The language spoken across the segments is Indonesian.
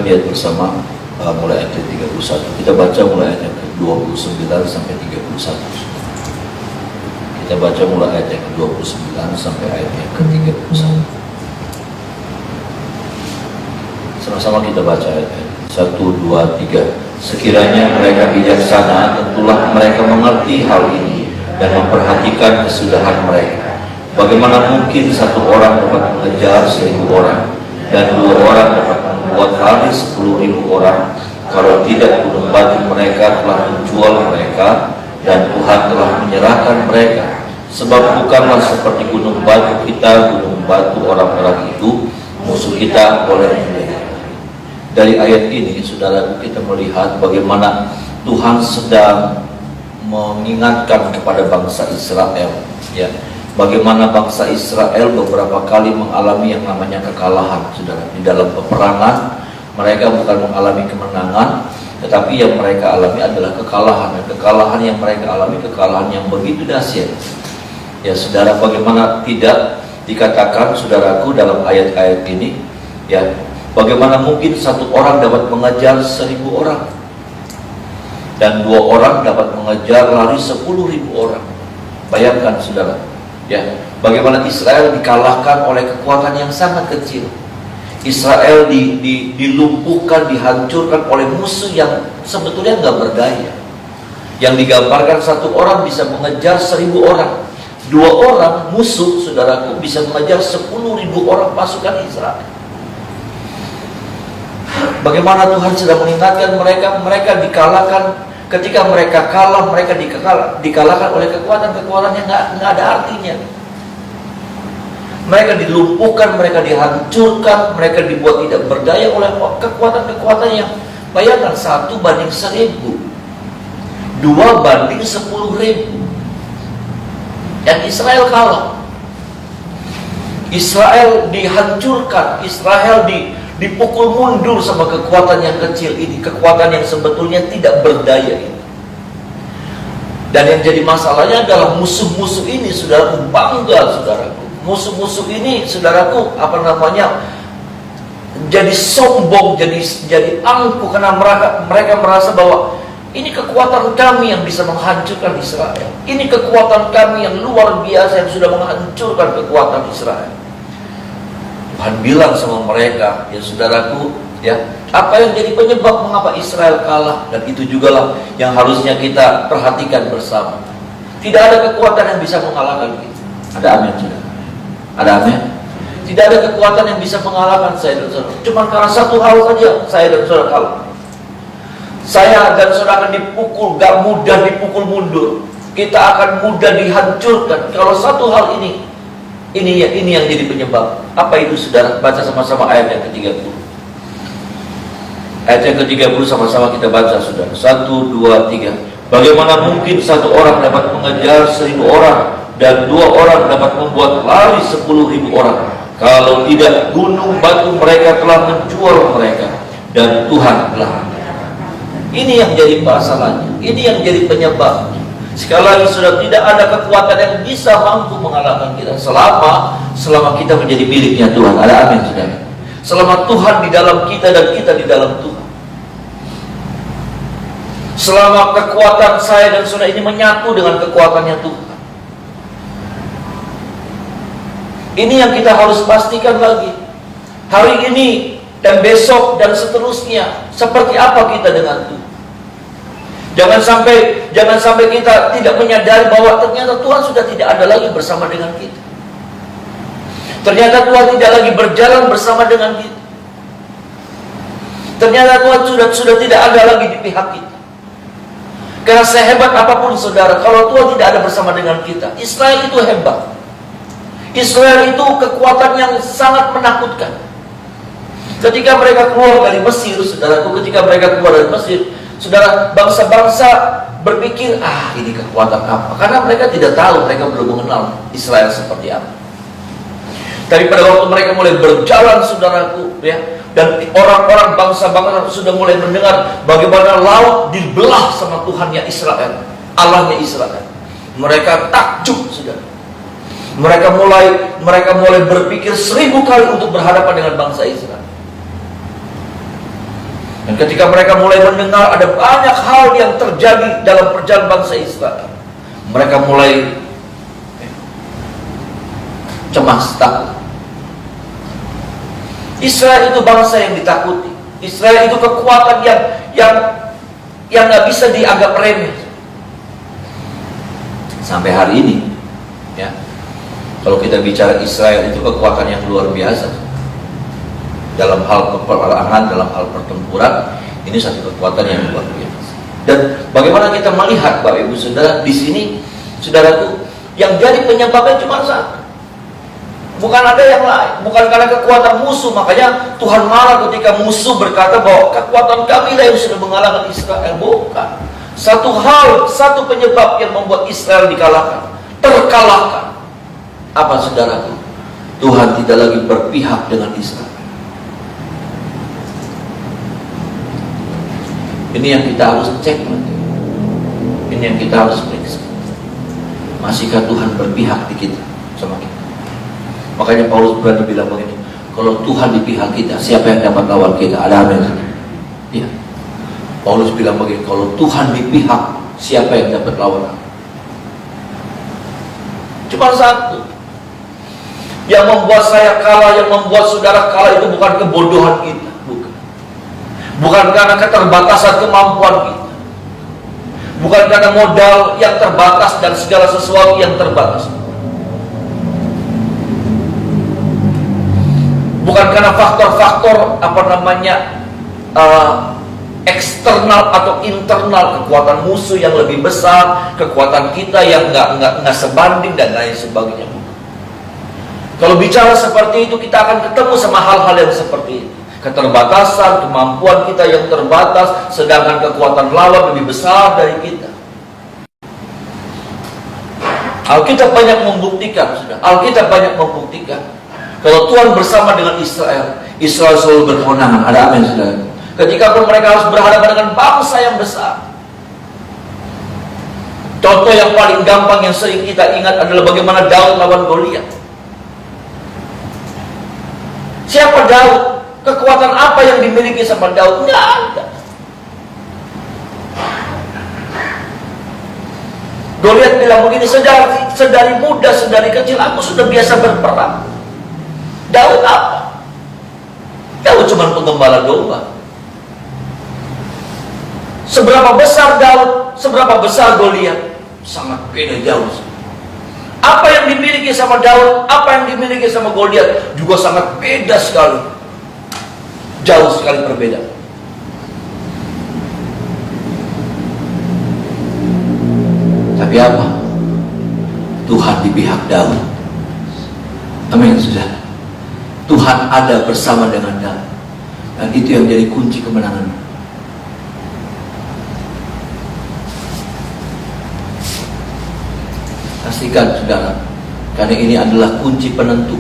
akan lihat bersama mulai ayat 31. Kita baca mulai ayat 29 sampai 31. Kita baca mulai ayat yang ke-29 sampai ayat yang ke-31. Sama-sama kita baca ayat 1, 2, 3. Sekiranya mereka bijaksana, tentulah mereka mengerti hal ini dan memperhatikan kesudahan mereka. Bagaimana mungkin satu orang dapat mengejar 1000 orang dan 2 orang dapat membuat lari 10.000 orang, kalau tidak gunung batu mereka telah menjual mereka dan Tuhan telah menyerahkan mereka. Sebab bukanlah seperti gunung batu kita, gunung batu orang-orang itu musuh kita boleh melihat. Dari ayat ini, saudara, kita melihat bagaimana Tuhan sedang mengingatkan kepada bangsa Israel, ya, bagaimana bangsa Israel beberapa kali mengalami yang namanya kekalahan, saudara. Di dalam peperangan mereka bukan mengalami kemenangan, tetapi yang mereka alami adalah kekalahan. Dan kekalahan yang mereka alami, kekalahan yang begitu dahsyat. Ya, saudara, bagaimana tidak dikatakan, saudaraku, dalam ayat-ayat ini, ya, bagaimana mungkin satu orang dapat mengejar 1000 orang dan 2 orang dapat mengejar lari 10.000 orang. Bayangkan, saudara, ya, bagaimana Israel dikalahkan oleh kekuatan yang sangat kecil. Israel dilumpuhkan, dihancurkan oleh musuh yang sebetulnya nggak berdaya. Yang digambarkan satu orang bisa mengejar 1000 orang, 2 orang musuh, saudaraku, bisa mengejar 10.000 orang pasukan Israel. Bagaimana Tuhan sedang mengingatkan mereka dikalahkan. Ketika mereka kalah, mereka dikalahkan oleh kekuatan-kekuatan yang nggak ada artinya. Mereka dilumpuhkan, mereka dihancurkan, mereka dibuat tidak berdaya oleh kekuatan-kekuatan yang, bayangkan, 1 banding 1000, 2 banding 10.000. Dan Israel kalah. Israel dihancurkan, Israel dipukul mundur sama kekuatan yang kecil ini, kekuatan yang sebetulnya tidak berdaya ini. Dan yang jadi masalahnya adalah musuh-musuh ini, saudaraku, bangga, saudaraku. Musuh-musuh ini, saudaraku, jadi sombong, jadi angkuh, karena mereka merasa bahwa ini kekuatan kami yang bisa menghancurkan Israel. Ini kekuatan kami yang luar biasa yang sudah menghancurkan kekuatan Israel. Tuhan bilang sama mereka, ya saudaraku, ya, apa yang jadi penyebab mengapa Israel kalah? Dan itu jugalah yang harusnya kita perhatikan bersama. Tidak ada kekuatan yang bisa mengalahkan kita. Ada amin, saudara? Ada amin? Tidak ada kekuatan yang bisa mengalahkan saya dan saudara. Cuma karena satu hal saja saya dan saudara kalah. Saya dan saudara akan dipukul, gak mudah dipukul mundur. Kita akan mudah dihancurkan. Kalau satu hal ini yang jadi penyebab. Apa itu, saudara? Baca sama-sama ayat yang ke-30. Ayat yang ke-30 sama-sama kita baca, saudara. 1, 2, 3. Bagaimana mungkin satu orang dapat mengejar 1000 orang dan 2 orang dapat membuat lari 10.000 orang, kalau tidak gunung batu mereka telah menjual mereka dan Tuhan telah. Ini yang jadi masalahnya. Ini yang jadi penyebab. Sekali lagi, saudara, tidak ada kekuatan yang bisa mampu mengalahkan kita selama kita menjadi miliknya Tuhan. Ada amin, saudara? Selama Tuhan di dalam kita dan kita di dalam Tuhan. Selama kekuatan saya dan saudara ini menyatu dengan kekuatannya Tuhan. Ini yang kita harus pastikan lagi. Hari ini dan besok dan seterusnya, seperti apa kita dengan Tuhan. Jangan sampai kita tidak menyadari bahwa ternyata Tuhan sudah tidak ada lagi bersama dengan kita. Ternyata Tuhan tidak lagi berjalan bersama dengan kita. Ternyata Tuhan sudah tidak ada lagi di pihak kita. Karena sehebat apapun, saudara, kalau Tuhan tidak ada bersama dengan kita, Israel itu hebat. Israel itu kekuatan yang sangat menakutkan. Ketika mereka keluar dari Mesir, saudaraku, saudara, bangsa-bangsa berpikir, ini kekuatan apa? Karena mereka tidak tahu, mereka belum mengenal Israel seperti apa. Tapi pada waktu mereka mulai berjalan, saudaraku, ya, dan orang-orang bangsa-bangsa sudah mulai mendengar bagaimana laut dibelah sama Tuhannya Israel, Allahnya Israel. Mereka takjub, saudara. Mereka mulai berpikir 1000 kali untuk berhadapan dengan bangsa Israel. Dan ketika mereka mulai mendengar ada banyak hal yang terjadi dalam perjalanan bangsa Israel, mereka mulai cemas, takut. Israel itu bangsa yang ditakuti. Israel itu kekuatan yang nggak bisa dianggap remeh. Sampai hari ini, ya, kalau kita bicara Israel itu kekuatan yang luar biasa dalam hal peperangan, dalam hal pertempuran. Ini satu kekuatan yang luar biasa. Dan bagaimana kita melihat, Bapak Ibu Saudara, di sini, saudaraku, yang jadi penyebabnya cuma satu, bukan ada yang lain, bukan karena kekuatan musuh. Makanya Tuhan marah ketika musuh berkata bahwa kekuatan kami lah yang sudah mengalahkan Israel. Bukan. Satu penyebab yang membuat Israel terkalahkan. Apa, saudaraku? Tuhan tidak lagi berpihak dengan Israel. Ini yang kita harus cek nanti. Ini yang kita harus periksa. Masihkah Tuhan berpihak di kita, sama kita? Makanya Paulus berani bilang begini, kalau Tuhan di pihak kita, siapa yang dapat lawan kita? Ada amin? Ya. Paulus bilang begini, kalau Tuhan di pihak, siapa yang dapat lawan? Cuma satu. Yang membuat saya kalah, yang membuat saudara kalah itu bukan kebodohan kita. Bukan karena keterbatasan kemampuan kita. Bukan karena modal yang terbatas dan segala sesuatu yang terbatas. Bukan karena faktor-faktor eksternal atau internal, kekuatan musuh yang lebih besar, kekuatan kita yang nggak sebanding dan lain sebagainya. Kalau bicara seperti itu, kita akan ketemu sama hal-hal yang seperti itu. Keterbatasan, kemampuan kita yang terbatas, sedangkan kekuatan lawan lebih besar dari kita. Alkitab banyak membuktikan, Alkitab banyak membuktikan kalau Tuhan bersama dengan Israel, Israel selalu berkemenangan. Ada amin, saudara. Ketika pun mereka harus berhadapan dengan bangsa yang besar. Contoh yang paling gampang yang sering kita ingat adalah bagaimana Daud lawan Goliat. Siapa Daud? Kekuatan apa yang dimiliki sama Daud? Nggak ada. Goliat bilang begini, sedari muda, sedari kecil aku sudah biasa berperang. Daud apa? Daud cuma penggembala domba. Seberapa besar Daud, seberapa besar Goliat? Sangat beda jauh. Apa yang dimiliki sama Daud, apa yang dimiliki sama Goliat juga sangat beda sekali. Jauh sekali perbedaan. Tapi apa? Tuhan di pihak Daud. Amin, saudara. Tuhan ada bersama dengan Daud. Dan itu yang jadi kunci kemenangan. Pastikan, saudara, karena ini adalah kunci penentu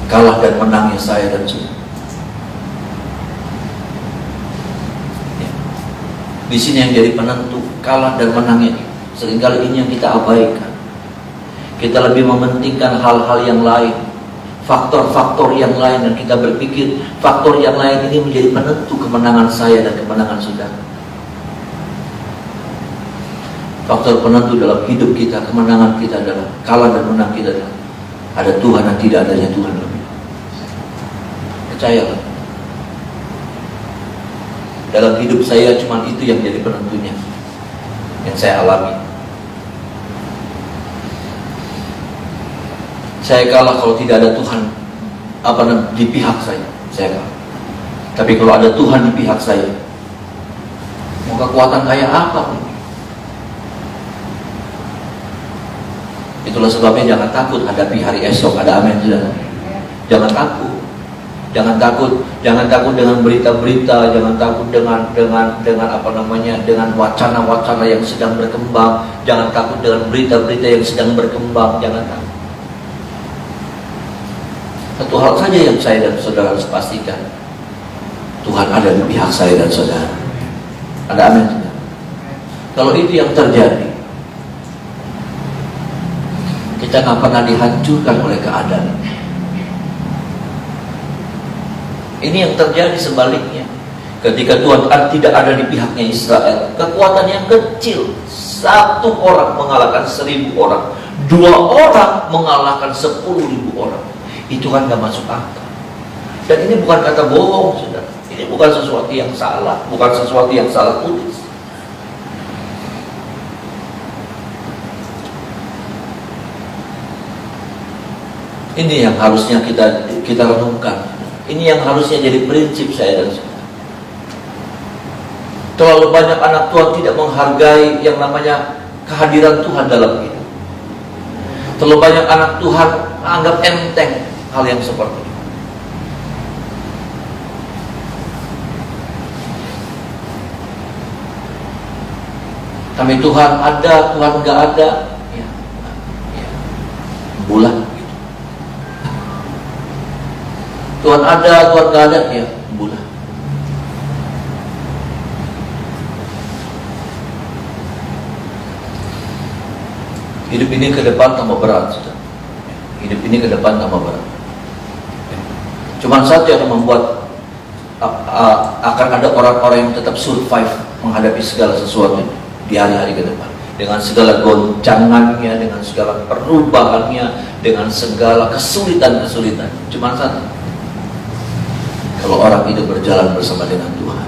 kalah dan menangnya saya dan saudara. Di sini yang jadi penentu kalah dan menangnya. Seringkali ini yang kita abaikan. Kita lebih mementingkan hal-hal yang lain, faktor-faktor yang lain, dan kita berpikir faktor yang lain ini menjadi penentu kemenangan saya dan kemenangan saudara. Faktor penentu dalam hidup kita, kemenangan kita adalah kalah dan menang kita adalah ada Tuhan dan tidak adanya Tuhan lebih. Percayalah. Dalam hidup saya cuma itu yang jadi penentunya, yang saya alami. Saya kalah kalau tidak ada Tuhan di pihak saya kalah. Tapi kalau ada Tuhan di pihak saya, mau kekuatan kayak apa pun. Itulah sebabnya jangan takut hadapi hari esok. Ada amin, saudara. Jangan takut. Jangan takut dengan berita-berita, jangan takut dengan dengan wacana-wacana yang sedang berkembang, jangan takut dengan berita-berita yang sedang berkembang, jangan takut. Satu hal saja yang saya dan saudara harus pastikan, Tuhan ada di pihak saya dan saudara. Ada amin, saudara. Kalau itu yang terjadi, kita nggak pernah dihancurkan oleh keadaan. Ini yang terjadi sebaliknya. Ketika Tuhan tidak ada di pihaknya Israel, kekuatan yang kecil, satu orang mengalahkan 1000 orang, 2 orang mengalahkan 10.000 orang. Itu kan gak masuk akal. Dan ini bukan kata bohong, saudara. Ini bukan sesuatu yang salah, bukan sesuatu yang salah tulis. Ini yang harusnya kita renungkan. Ini yang harusnya jadi prinsip saya dan saudara. Terlalu banyak anak Tuhan tidak menghargai yang namanya kehadiran Tuhan dalam hidup. Terlalu banyak anak Tuhan anggap enteng hal yang seperti itu. Kami Tuhan ada, Tuhan gak ada, ya. Bulan gitu. Tuhan ada, Tuhan gak ada, ya bulan. Hidup ini ke depan tambah berat, saudara. Hidup ini ke depan tambah berat. Cuman satu yang membuat akan ada orang-orang yang tetap survive menghadapi segala sesuatu di hari-hari ke depan, dengan segala goncangannya, dengan segala perubahannya, dengan segala kesulitan-kesulitan. Cuman satu, kalau orang itu berjalan bersama dengan Tuhan.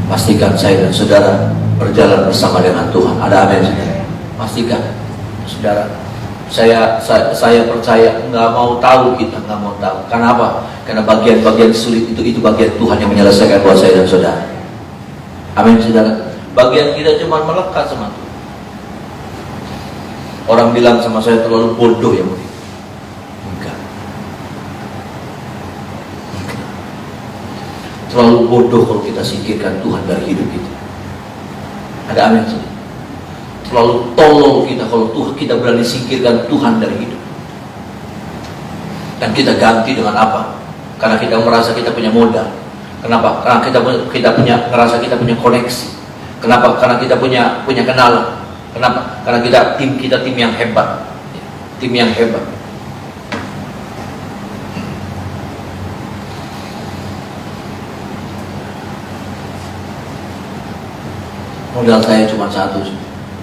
Pastikan saya dan saudara berjalan bersama dengan Tuhan. Ada amin, saudara? Pastikan, saudara. Saya percaya, nggak mau tahu kita, nggak mau tahu. Karena apa? Karena bagian-bagian sulit itu bagian Tuhan yang menyelesaikan buat saya dan saudara. Amin, saudara. Bagian kita cuma melekat sama Tuhan. Orang bilang sama saya terlalu bodoh ya murid. Enggak. Terlalu bodoh kalau kita singkirkan Tuhan dari hidup kita. Ada amin, saudara. Terlalu tolol kita kalau kita berani singkirkan Tuhan dari hidup. Dan kita ganti dengan apa? Karena kita merasa kita punya modal. Kenapa? Karena kita merasa kita punya koneksi. Kenapa? Karena kita punya kenalan. Kenapa? Karena kita tim yang hebat. Tim yang hebat. Modal saya cuma satu.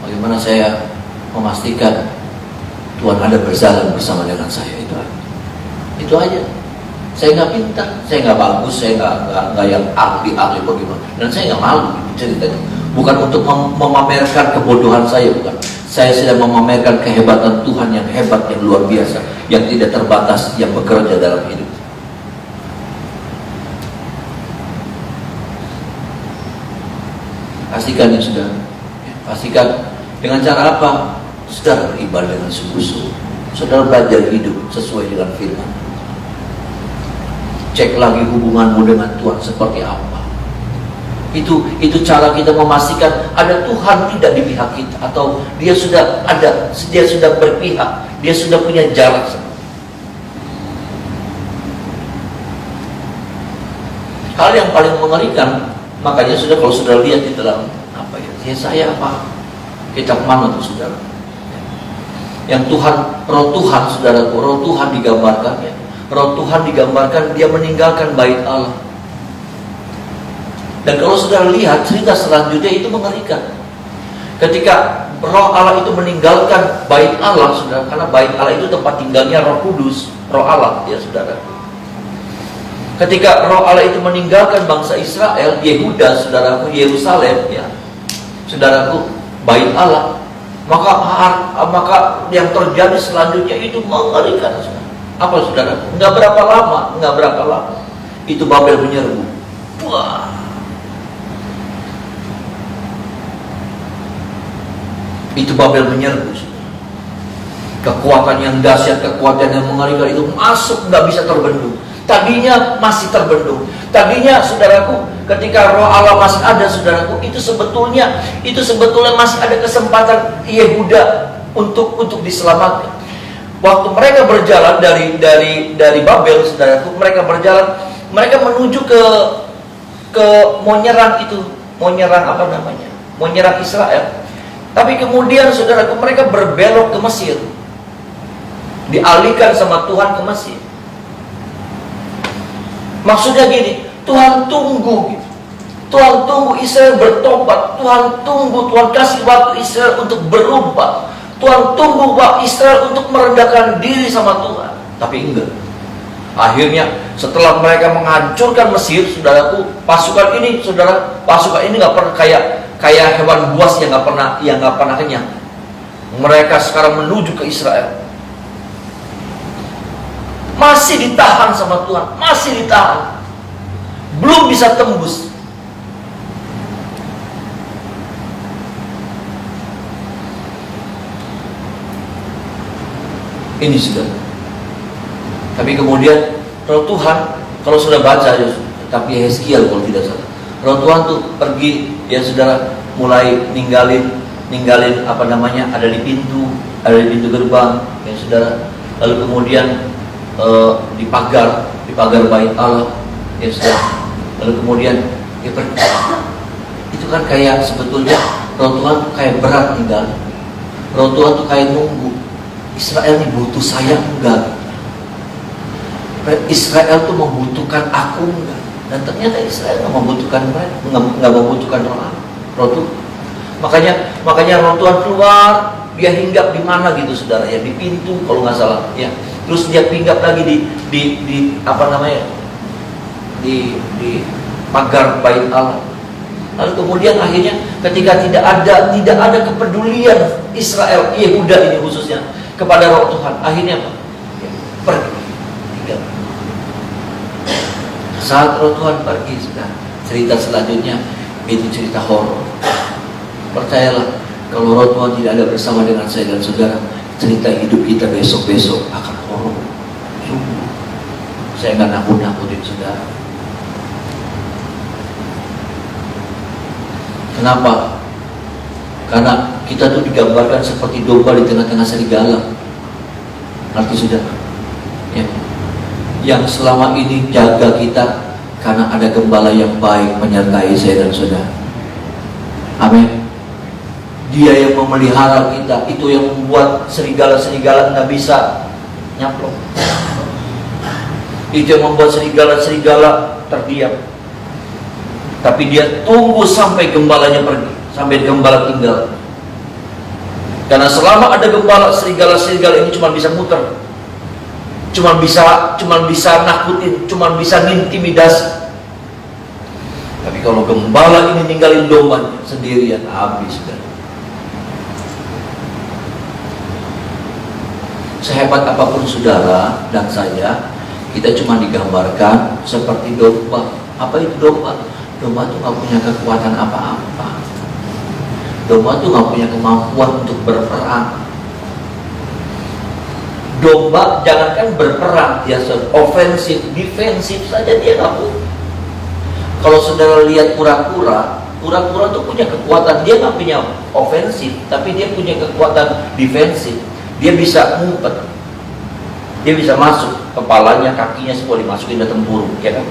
Bagaimana saya memastikan Tuhan ada berjalan bersama dengan saya, itu aja. Saya nggak pintar, saya nggak bagus, saya nggak yang ahli bagaimana, dan saya nggak malu ceritanya. Bukan untuk memamerkan kebodohan saya, bukan. Saya sedang memamerkan kehebatan Tuhan yang hebat, yang luar biasa, yang tidak terbatas, yang bekerja dalam hidup. Pastikan ya sudah, pastikan. Dengan cara apa? Saudara beribadah dengan sungguh-sungguh. Saudara belajar hidup sesuai dengan firman. Cek lagi hubunganmu dengan Tuhan seperti apa. Itu cara kita memastikan ada Tuhan tidak di pihak kita, atau dia sudah ada, dia sudah berpihak, dia sudah punya jarak. Hal yang paling mengerikan, makanya sudah kalau sudah lihat di dalam apa ya saya apa? Kitab mana tuh saudara? Yang Tuhan, roh Tuhan saudaraku, roh Tuhan digambarkan ya. Roh Tuhan digambarkan dia meninggalkan bait Allah. Dan kalau saudara lihat cerita selanjutnya itu mengerikan. Ketika roh Allah itu meninggalkan bait Allah, saudara, karena bait Allah itu tempat tinggalnya Roh Kudus, roh Allah ya saudara. Ketika roh Allah itu meninggalkan bangsa Israel, Yehuda, saudaraku, Yerusalem ya. Saudaraku, bait Allah, maka yang terjadi selanjutnya itu mengerikan. Apa saudara? Nggak berapa lama itu Babel menyerbu. Wah, itu Babel menyerbu. Kekuatan yang dahsyat, kekuatan yang mengerikan itu masuk, nggak bisa terbendung. Tadinya masih terbendung. Tadinya saudaraku, ketika roh Allah masih ada, saudaraku, itu sebetulnya masih ada kesempatan Yehuda untuk diselamatkan. Waktu mereka berjalan dari Babel, saudaraku, mereka menuju ke mau nyerang Israel. Tapi kemudian saudaraku, mereka berbelok ke Mesir. Dialihkan sama Tuhan ke Mesir. Maksudnya gini, Tuhan tunggu gitu. Tuhan tunggu Israel bertobat. Tuhan tunggu, Tuhan kasih waktu Israel untuk berubah. Tuhan tunggu Israel untuk merendahkan diri sama Tuhan. Tapi enggak. Akhirnya setelah mereka menghancurkan Mesir, saudaraku, pasukan ini nggak pernah kayak hewan buas yang nggak pernah kenyang. Mereka sekarang menuju ke Israel. Masih ditahan sama Tuhan, masih ditahan. Belum bisa tembus. Ini sudah. Tapi kemudian Roh Tuhan, kalau sudah baca ya, tapi Yeskiel kalau tidak salah, Roh Tuhan tuh pergi, ya saudara, mulai ninggalin ada di pintu gerbang, ya saudara. Lalu kemudian di pagar bait Allah, ya saudara. Lalu kemudian dia pergi. Itu kan kayak sebetulnya Roh Tuhan tuh kayak berat tinggal. Roh Tuhan tuh kayak nunggu. Israel ini butuh saya enggak? Israel tuh membutuhkan aku enggak? Dan ternyata Israel nggak membutuhkan mereka, nggak membutuhkan Roh Tuhan. Makanya Roh Tuhan keluar, dia hinggap di mana gitu saudara ya, di pintu kalau nggak salah ya. Terus dia hinggap lagi di pagar bait Allah. Lalu kemudian akhirnya ketika tidak ada kepedulian Israel, Yehuda ini khususnya kepada Roh Tuhan, akhirnya apa? Ya, pergi, tinggal. Saat Roh Tuhan pergi, sudah cerita selanjutnya itu cerita horor. Percayalah, kalau Roh Tuhan tidak ada bersama dengan saya dan saudara, cerita hidup kita besok-besok akan horor. Sungguh, saya nggak nakut-nakutin saudara. Kenapa? Karena kita tuh digambarkan seperti domba di tengah-tengah serigala. Arti sudah, ya. Yang selama ini jaga kita, karena ada gembala yang baik menyertai saya dan saudara. Amin. Dia yang memelihara kita, itu yang membuat serigala-serigala nggak bisa nyaplok. Itu yang membuat serigala-serigala terdiam. Tapi dia tunggu sampai gembalanya pergi, sampai gembala tinggal. Karena selama ada gembala, serigala-serigala ini cuma bisa muter, cuma bisa nakutin, cuma bisa intimidasi. Tapi kalau gembala ini ninggalin domba sendirian, habis kan. Sehebat apapun saudara dan saya, kita cuma digambarkan seperti domba. Apa itu domba? Domba itu nggak punya kekuatan apa-apa. Domba itu nggak punya kemampuan untuk berperang. Domba jangankan berperang, dia ofensif, defensif saja dia nggak punya. Kalau saudara lihat kura-kura tuh punya kekuatan, dia nggak punya ofensif, tapi dia punya kekuatan defensif. Dia bisa ngumpet, dia bisa masuk, kepalanya, kakinya semua dimasukin ke tempurung, ya kan?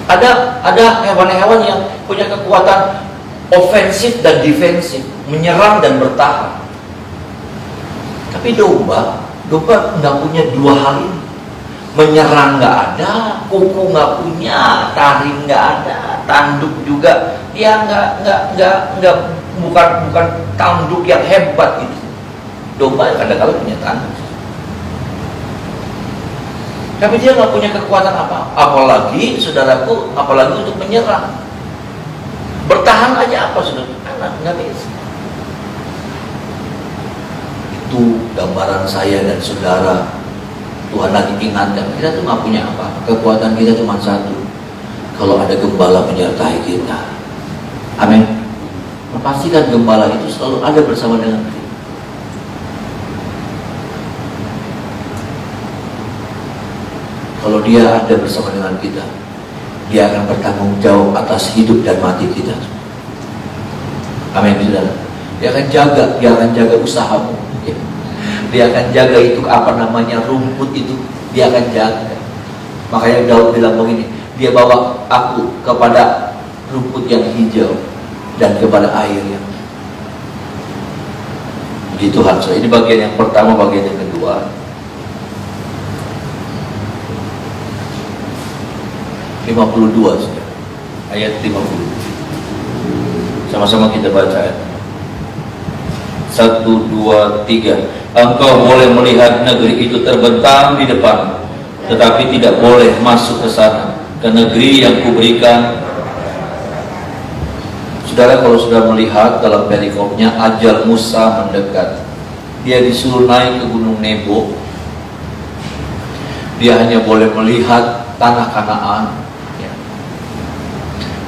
Ada hewan-hewan yang punya kekuatan ofensif dan defensif, menyerang dan bertahan. Tapi domba nggak punya dua hal ini. Menyerang nggak ada, kuku nggak punya, taring nggak ada, tanduk juga. Dia bukan tanduk yang hebat gitu. Domba kadang-kadang punya tanduk. Tapi dia nggak punya kekuatan apa, apalagi saudaraku, apalagi untuk menyerang. Bertahan aja apa saudara? Nggak bisa. Itu gambaran saya dan saudara. Tuhan lagi ingatkan, kita tuh nggak punya apa, kekuatan kita cuma satu. Kalau ada gembala menyertai kita, amin. Pastikan gembala itu selalu ada bersama dengan kita. Kalau dia ada bersama dengan kita, dia akan bertanggung jawab atas hidup dan mati kita. Amin, saudara. Dia akan jaga usahamu. Dia akan jaga itu rumput itu, dia akan jaga. Makanya Daud bilang begini, dia bawa aku kepada rumput yang hijau dan kepada air yang. Jadi Tuhan, ini bagian yang pertama, bagian yang kedua. 52 saudara. Ayat 50. Sama-sama kita baca ayat 1, 2, 3. Engkau boleh melihat negeri itu terbentang di depan, tetapi tidak boleh masuk ke sana, ke negeri yang kuberikan. Saudara, kalau sudah melihat dalam perikopnya, ajal Musa mendekat. Dia disuruh naik ke Gunung Nebo. Dia hanya boleh melihat tanah Kanaan, ya.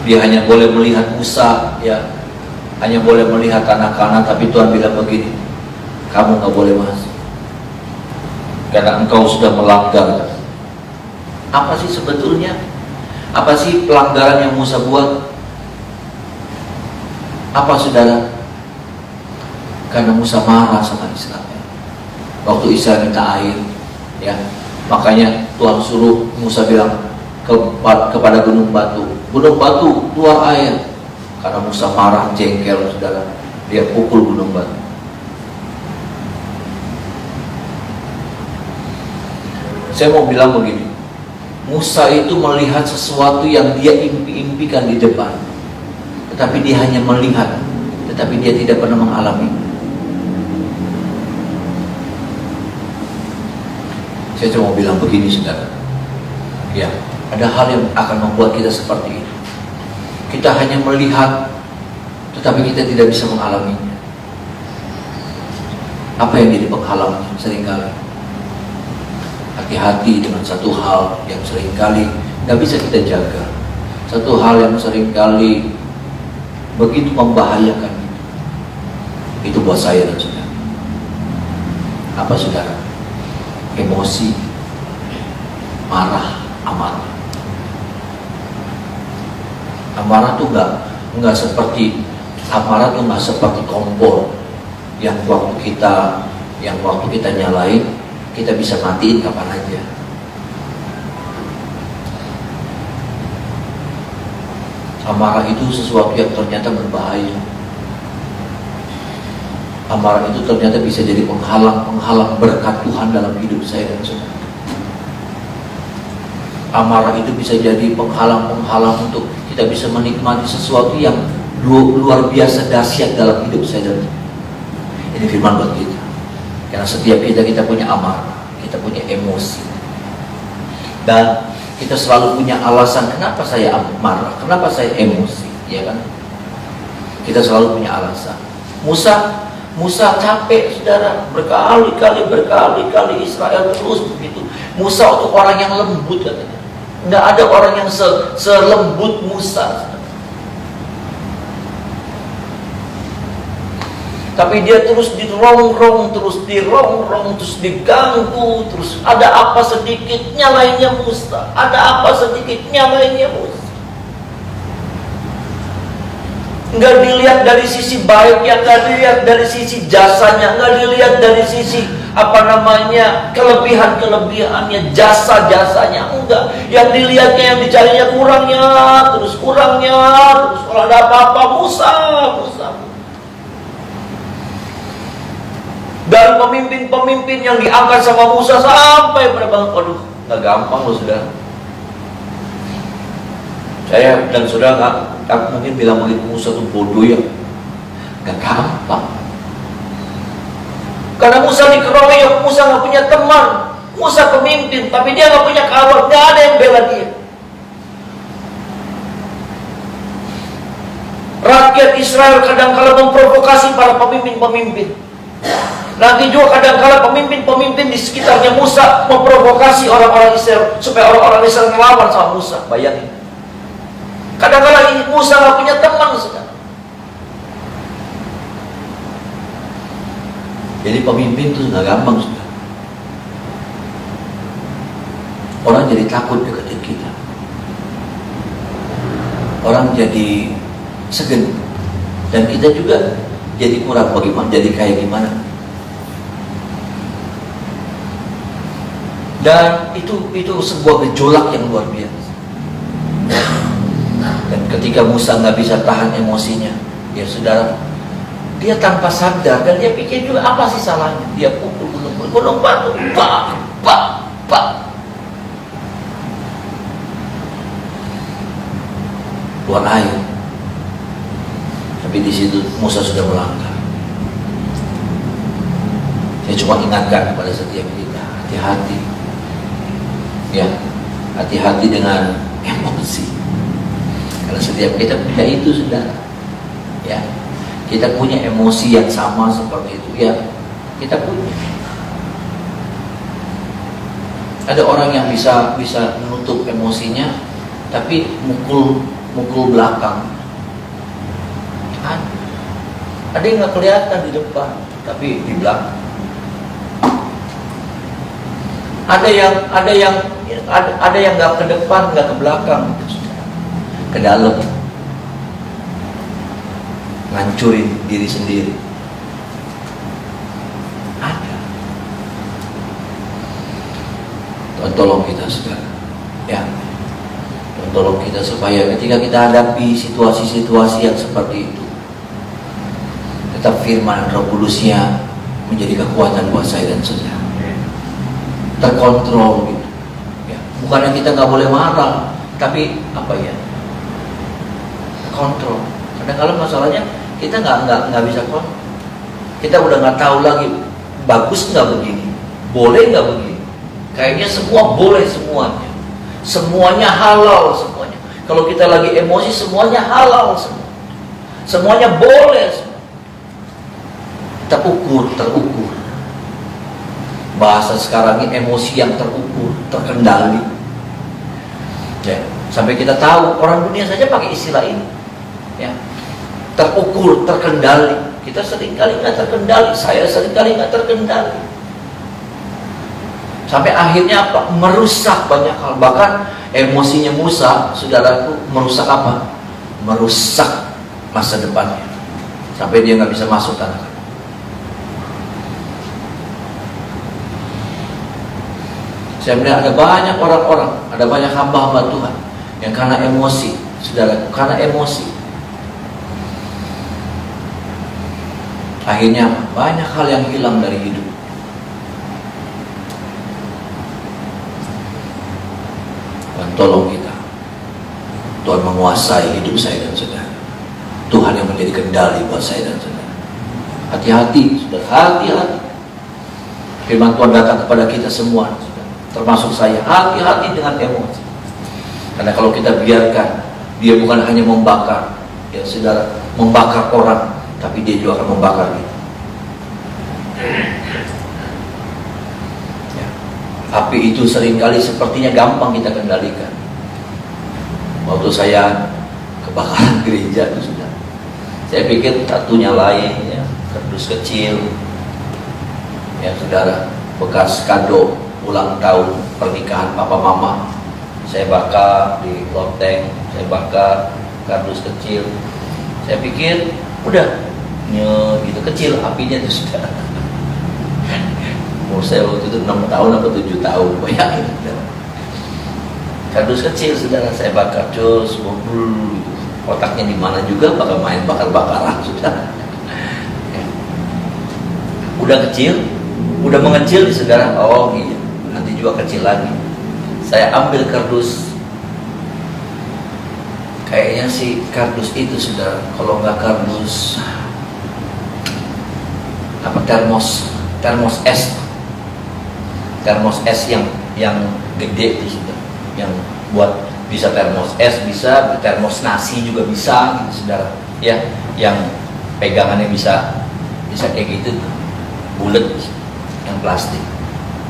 Dia hanya boleh melihat Musa, ya. Hanya boleh melihat tanah Kanaan, tapi Tuhan bilang begini, kamu nggak boleh masuk karena engkau sudah melanggar. Apa sih sebetulnya? Apa sih pelanggaran yang Musa buat? Apa saudara? Karena Musa marah sama Israel. Waktu Israel minta air, ya, makanya Tuhan suruh Musa bilang kepada gunung batu, keluar air. Karena Musa marah, jengkel, saudara, dia pukul gunung batu. Saya mau bilang begini, Musa itu melihat sesuatu yang dia impikan di depan, tetapi dia hanya melihat, tetapi dia tidak pernah mengalami. Saya cuma mau bilang begini, saudara, ya, ada hal yang akan membuat kita seperti ini. Kita hanya melihat, tetapi kita tidak bisa mengalaminya. Apa yang jadi penghalangnya? Seringkali hati-hati dengan satu hal yang seringkali nggak bisa kita jaga. Satu hal yang seringkali begitu membahayakan. Itu buat saya dan saudara. Apa saudara? Emosi, marah, amarah. Amarah tuh nggak seperti kompor yang waktu kita nyalain, kita bisa matiin kapan aja. Amarah itu sesuatu yang ternyata berbahaya. Amarah itu ternyata bisa jadi penghalang berkat Tuhan dalam hidup saya dan saudara. Amarah itu bisa jadi penghalang untuk kita bisa menikmati sesuatu yang luar biasa dahsyat dalam hidup saya dan ini firman buat kita. Karena setiap kita punya amarah, kita punya emosi, dan kita selalu punya alasan kenapa saya marah, kenapa saya emosi, ya kan? Kita selalu punya alasan. Musa capek, saudara, berkali-kali Israel terus begitu. Musa untuk orang yang lembut, katanya. Nggak ada orang yang selembut Musa. Tapi dia terus dirongrong, terus diganggu, terus ada apa sedikit nyalainnya Musa, ada apa sedikit nyalainnya Musa. Nggak dilihat dari sisi baiknya, nggak dilihat dari sisi jasanya, nggak dilihat dari sisi kelebihannya, jasa-jasanya, enggak. Yang dilihatnya, yang dicarinya kurangnya, terus kalau ada apa-apa Musa. Dari pemimpin-pemimpin yang diangkat sama Musa sampai pada bang, aduh, nggak gampang loh saudara. Saya dan saudara nggak mungkin bilang begitu, Musa tuh bodoh ya, nggak gampang. Karena Musa dikeroyok, Musa nggak punya teman, Musa pemimpin, tapi dia nggak punya kawan, nggak ada yang bela dia. Rakyat Israel kadang-kala memprovokasi para pemimpin-pemimpin. Nanti juga kadang-kala pemimpin-pemimpin di sekitarnya Musa memprovokasi orang-orang Israel supaya orang-orang Israel melawan sama Musa. Bayangin. Kadang-kala Musa nggak punya teman, saudara. Jadi pemimpin itu nggak gampang, saudara. Orang jadi takut deketin kita. Orang jadi segan, dan kita juga jadi kurang bagaimana, jadi kayak gimana. Dan itu sebuah gejolak yang luar biasa. Dan ketika Musa nggak bisa tahan emosinya, ya saudara, dia tanpa sadar dan dia pikir juga apa sih salahnya, dia pukul gunung batu, pak. keluar air. Tapi di situ Musa sudah melangkah. Saya cuma ingatkan kepada setiap kita, hati-hati. Ya, hati-hati dengan emosi. Karena setiap kita punya itu, saudara. Ya, kita punya emosi yang sama seperti itu. Ya, kita punya. Ada orang yang bisa menutup emosinya, tapi mukul belakang. Ada yang nggak kelihatan di depan, tapi di belakang. Ada yang nggak ke depan, nggak ke belakang, ke dalam, ngancurin diri sendiri. Ada. Tuhan tolong kita, saudara. Ya, Tuhan tolong kita supaya ketika kita hadapi situasi-situasi yang seperti itu, tetap firman Roh Kudusnya menjadi kekuatan buat saya dan saudara. Terkontrol gitu. Ya, bukannya kita nggak boleh marah, tapi apa ya? Kontrol. Karena kalau masalahnya kita nggak bisa kontrol. Kita udah nggak tahu lagi bagus nggak begini, boleh nggak begini. Kayaknya semua boleh semuanya, semuanya halal semuanya. Kalau kita lagi emosi semuanya halal semua, semuanya boleh semua. Terukur. Bahasa sekarang ini emosi yang terukur, terkendali. Ya, sampai kita tahu orang dunia saja pakai istilah ini. Ya, terukur, terkendali. Kita seringkali nggak terkendali. Saya seringkali nggak terkendali. Sampai akhirnya apa? Merusak banyak hal. Bahkan emosinya Musa, saudaraku, merusak apa? Merusak masa depannya. Sampai dia nggak bisa masuk tanah. Saya melihat ada banyak orang-orang, ada banyak hamba-hamba Tuhan yang karena emosi, saudara, karena emosi, akhirnya banyak hal yang hilang dari hidup. Tuhan tolong kita, Tuhan menguasai hidup saya dan saudara. Tuhan yang menjadi kendali buat saya dan saudara. Hati-hati, saudara, hati-hati. Firman Tuhan datang kepada kita semua, termasuk saya, hati-hati dengan emosi. Karena kalau kita biarkan, dia bukan hanya membakar, ya saudara, membakar orang, tapi dia juga akan membakar kita. Ya. Api itu seringkali sepertinya gampang kita kendalikan. Waktu saya kebakaran gereja itu sudah, saya pikir satu nyalain, ya, kardus kecil, ya saudara, bekas kado ulang tahun pernikahan papa mama, saya bakar di loteng, saya bakar kardus kecil. Saya pikir udah gitu kecil apinya itu sudah. Umur saya waktu itu 6 tahun atau 7 tahun, bayangin. Kardus kecil, saudara, saya bakar terus, otaknya di mana juga bakal main bakar-bakaran, saudara. Udah kecil, udah mengecil, saudara. Oh iya, nanti juga kecil lagi. Saya ambil kardus, kayaknya sih kardus itu, saudara, kalau nggak kardus apa, termos es yang gede itu, saudara, yang buat bisa termos es, bisa termos nasi juga bisa, gitu, saudara, ya, yang pegangannya bisa kayak gitu, bulat, yang plastik.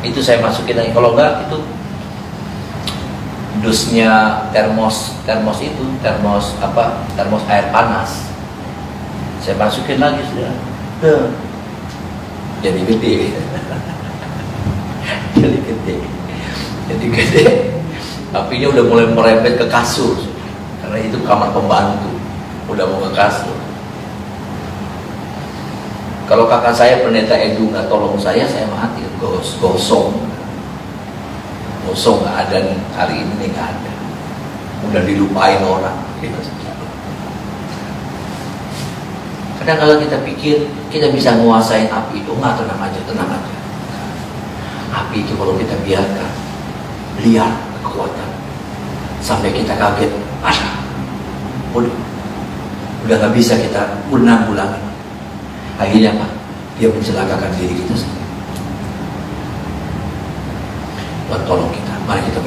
Itu saya masukin lagi. Kalau enggak, itu dusnya termos itu, termos air panas, saya masukin lagi, saudara. Jadi gede. Jadi gede. Apinya udah mulai merembet ke kasur, karena itu kamar pembantu, udah mau ke kasur. Kalau kakak saya pendeta Edu nggak tolong saya mati, gosong nggak ada nih, hari ini nggak ada, udah dilupain orang. Kadang kalau kita pikir kita bisa menguasai api itu, nggak, tenang aja. Api itu kalau kita biarkan liar kekuatan, sampai kita kaget, ada udah nggak bisa kita ulang-ulangi. Akhirnya apa? Dia mencelakakan diri kita sendiri. Tuhan tolong kita, mari kita